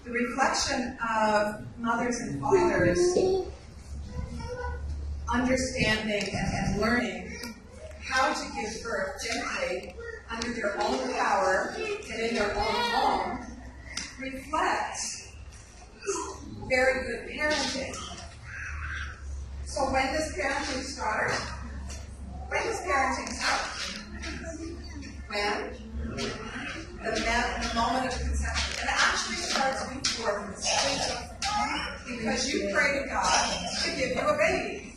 the reflection of mothers and fathers understanding and learning how to give birth gently under their own power and in their own home reflects very good parenting. So when does parenting start? When does parenting start? When? The moment of conception. And it actually starts before conception. Because you pray to God to give you a baby.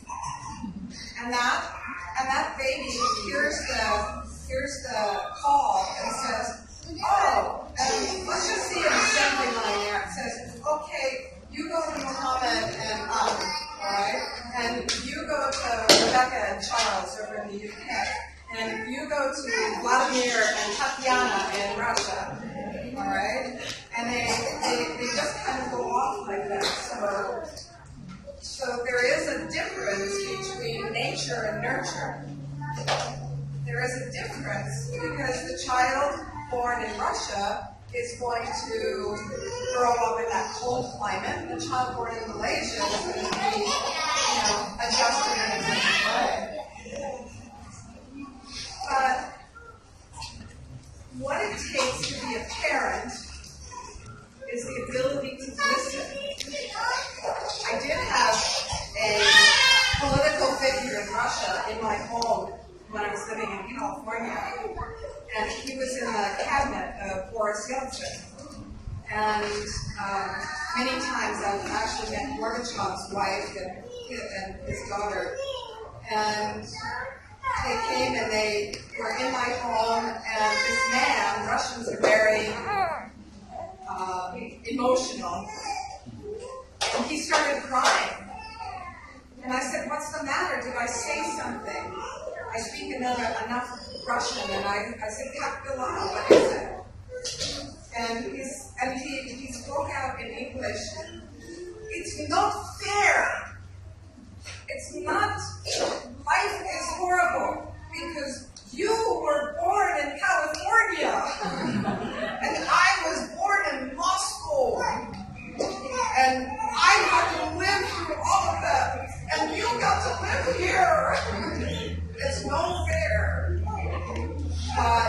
And that baby hears the call and says, oh, and let's just see an assembly line there. It says, okay, you go to Muhammad and all right? And you go to Rebecca and Charles over in the UK. And you go to Vladimir and Tatiana in Russia. All right? And they just kind of go off like that. So there is a difference between nature and nurture. There is a difference because the child born in Russia is going to grow up in that cold climate. The child born in Malaysia is going to be, adjusted in a different way. But what it takes to be a parent is the ability to listen. I did have a political figure in Russia in my home when I was living in California. And he was in the cabinet of Boris Yeltsin. And many times I've actually met Gorbachev's wife and his daughter. And they came and they were in my home, and this man, Russians are very emotional, and he started crying. And I said, what's the matter? Did I say something? I speak enough Russian, and I said, Kakdala, what is it? And he spoke out in English, it's not fair. It's not, life is horrible because you were born in California and I was born in Moscow and I had to live through all of that and you got to live here. It's no fair. But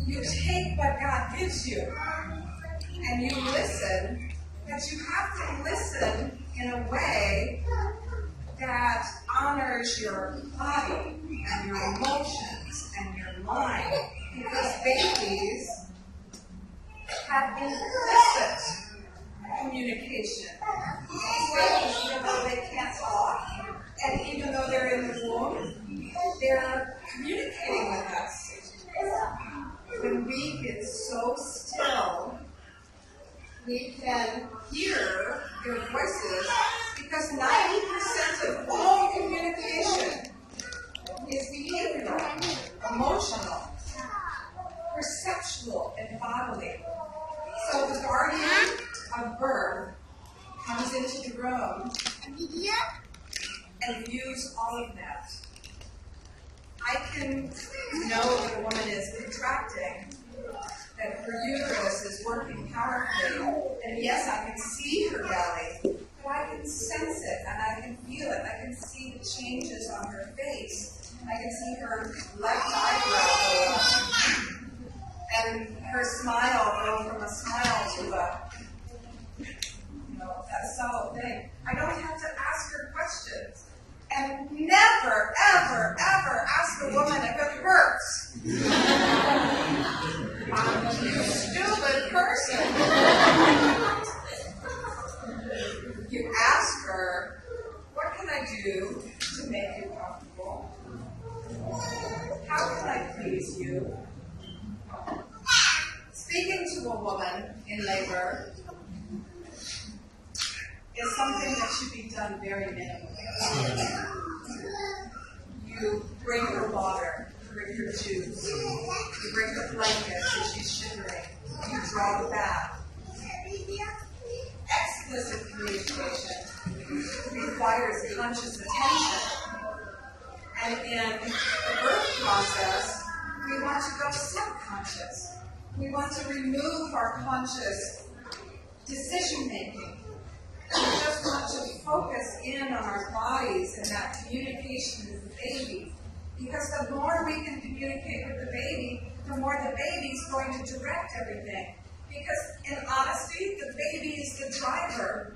you take what God gives you and you listen, but you have to listen in a way that honors your body and your emotions and your mind, because babies have implicit communication. Babies, even though they can't talk, and even though they're in the womb, they're communicating with us. When we get so still, we can hear their voices, because 90% of all communication is behavioral, emotional, perceptual, and bodily. So the guardian of birth comes into the room and views all of that. I can know that a woman is contracting, that her uterus is working powerfully, and yes, I can see her belly, but I can sense it, and I can feel it. I can see the changes on her face. I can see her left eyebrow go up, and her smile go from a smile to that solid thing. I don't have to ask her questions. And never, ever, ever ask a woman if it hurts. You stupid person. You ask her, what can I do to make you comfortable? How can I please you? Speaking to a woman in labor is something that should be done very minimally. You bring her water, you bring her juice, you bring her blankets if she's shivering, you draw the bath. Explicit communication requires conscious attention. And in the birth process, we want to go subconscious. We want to remove our conscious decision making. We just want to focus in on our bodies and that communication with the baby. Because the more we can communicate with the baby, the more the baby's going to direct everything. Because in honesty, the baby is the driver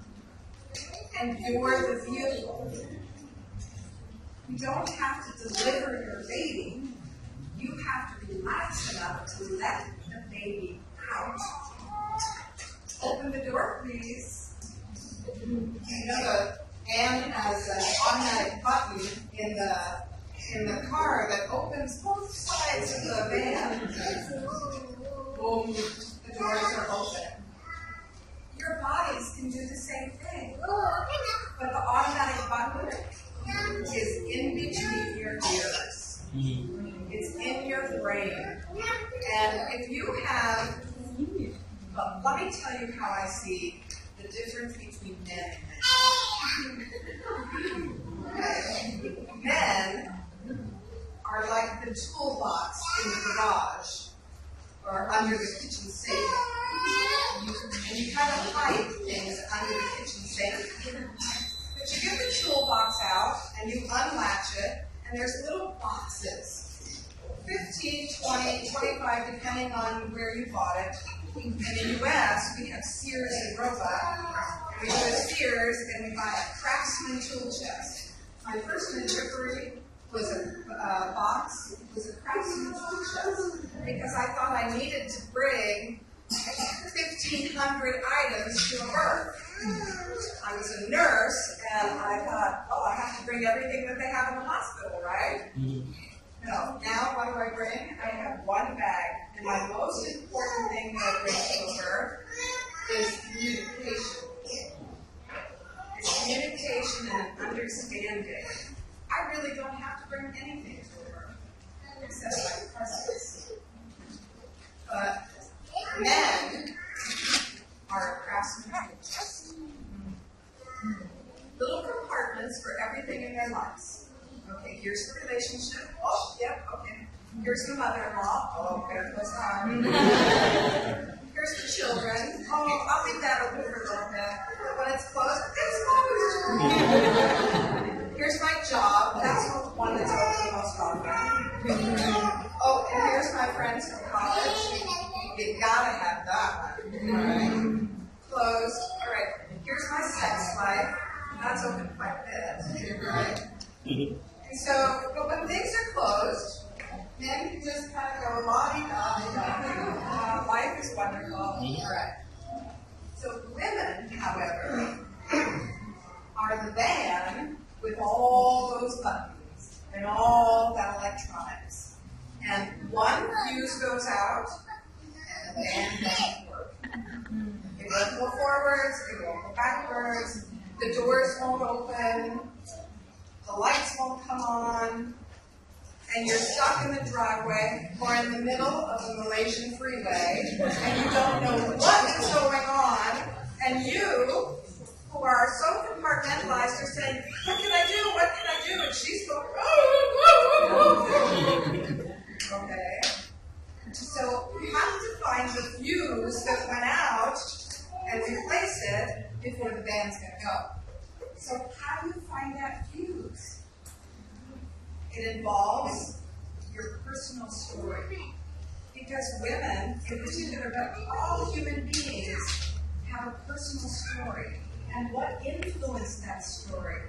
and you're the vehicle. You don't have to deliver your baby. You have to relax enough to let the baby out. Open the door, please. You know, Anne has an automatic button in the car that opens both sides of the van. Boom, the doors are open. Your bodies can do the same thing. But the automatic button is in between your ears. It's in your brain. And if you have, well, let me tell you how I see the difference between men and men. Men are like the toolbox in the garage or under the kitchen sink. And you kind of hide things under the kitchen sink. But you get the toolbox out and you unlatch it, and there's little boxes. 15, 20, 25, depending on where you bought it. In the U.S., we have Sears and Roebuck. We go to Sears and we buy a Craftsman tool chest. My first midwifery was a box, was a Craftsman tool chest, because I thought I needed to bring 1,500 items to a birth. I was a nurse, and I thought, oh, I have to bring everything that they have in the hospital, right? No. Now, what do I bring? I have one bag, and my most important thing that I bring to a birth is communication. It's communication and an understanding. I really don't have to bring anything to a birth, except my presence. But men are craftsmen. Little compartments for everything in their lives. Okay, here's the relationship. Oh, yep, okay. Here's the mother-in-law. Oh, there goes that. Here's the children. Oh, I'll leave that open for a little bit. When it's closed, it's closed. Here's my job. That's the one that's open the most often. Oh, and here's my friends from college. You gotta have that one. All right. Closed. All right. Here's my sex life. That's open quite a bit. Right? And so, but when things are closed, men can just kind of go la-di-da-di-da. Life is wonderful. All right. So women, however, are the van with all those buttons and all that electronics. And one fuse goes out, and the van doesn't work. It won't go forwards, it won't go backwards, the doors won't open, the lights won't come on, and you're stuck in the driveway or in the middle of the Malaysian freeway, and you don't know what is going on, and you, who are so compartmentalized, are saying, what can I do, what can I do? And she's going, okay. So you have to find the fuse that went out and replace it before the van's going to go. So how do you find that fuse? It involves your personal story. Because women, in particular, but all human beings, have a personal story. And what influenced that story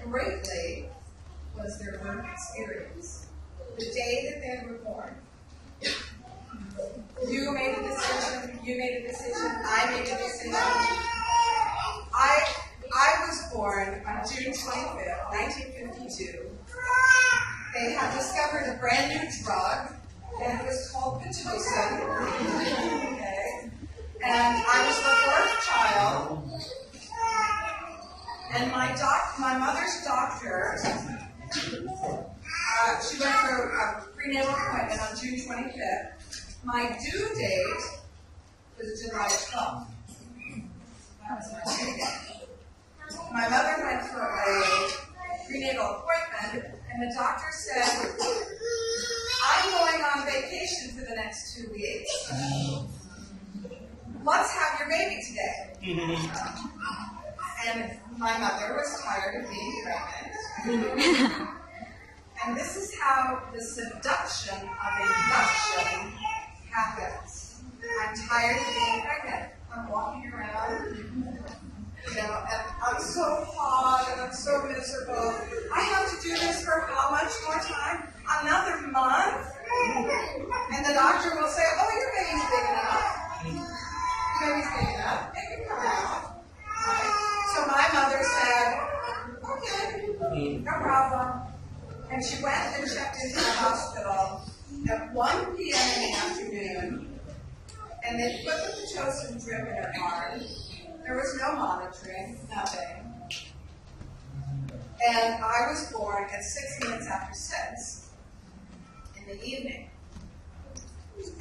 greatly was their birth experience. The day that they were born. You made a decision, you made a decision, I made a decision. I was born on June 25th, 1952. They had discovered a brand new drug, and it was called Pitocin. Okay. And I was the fourth child. And my mother's doctor, she went for a prenatal appointment on June 25th. My due date was July 12th. That was my due date. My mother went for a prenatal appointment, and the doctor said, I'm going on vacation for the next 2 weeks. let's have your baby today. And my mother was tired of being pregnant. And this is how the seduction of induction happens. I'm tired of being pregnant. I'm walking around, you know, and I'm so hot and I'm so miserable. I have to do this for how much more time? Another month? And the doctor will say, oh, your baby's big enough. Your baby's big enough. It can come out. Right? So my mother said, okay, no problem. And she went and checked into the hospital at 1 p.m. in the afternoon, and they put the Pitocin drip in her arm. There was no monitoring, nothing. And I was born at 6 minutes after 6 in the evening.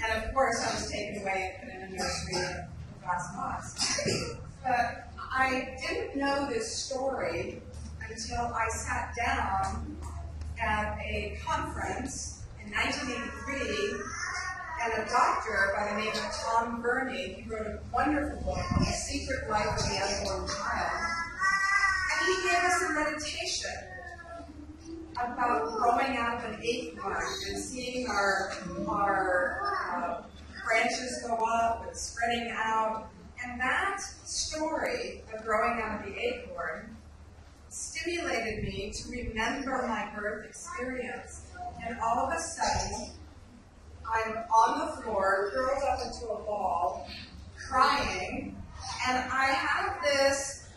And of course, I was taken away and put in a nursery in a glass box. But I didn't know this story until I sat down at a conference in 1983, and a doctor by the name of Tom Burney, he wrote a wonderful book called The Secret Life of the Unborn Child, and he gave us a meditation about growing out of an acorn and seeing our branches go up and spreading out. And that story of growing out of the acorn stimulated me to remember my birth experience. And all of a sudden, I'm on the floor, curled up into a ball, crying, and I have this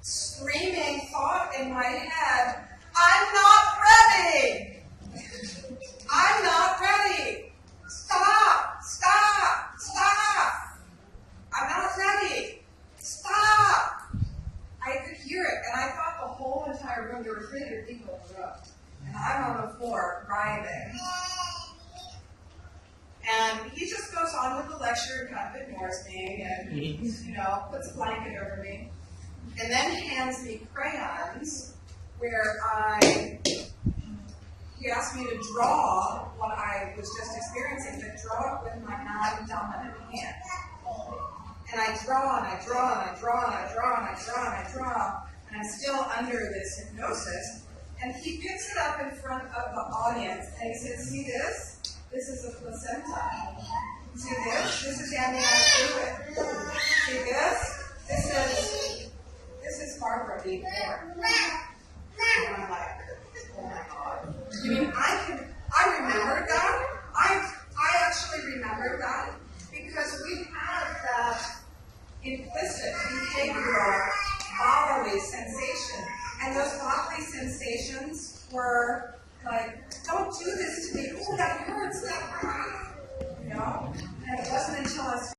screaming thought in my head, I'm not ready! I'm not ready! Stop! Stop! Stop! I'm not ready! Stop! I could hear it, and I thought the whole entire room, there were 300 people in the room, and I'm on the floor writhing. And he just goes on with the lecture and kind of ignores me and, you know, puts a blanket over me, and then hands me crayons where he asked me to draw what I was just experiencing, but draw it with my non-dominant hand. And I draw, and I draw, and I draw, and I draw, and I draw, and I draw, and I'm still under this hypnosis. And he picks it up in front of the audience, and he says, see this? This is a placenta. See this? This is amniotic fluid. See this? This is Harper being born. And I'm like, oh my God. You mean I remember that? I actually remember that because we have that implicit behavioral bodily sensation. And those bodily sensations were like, don't do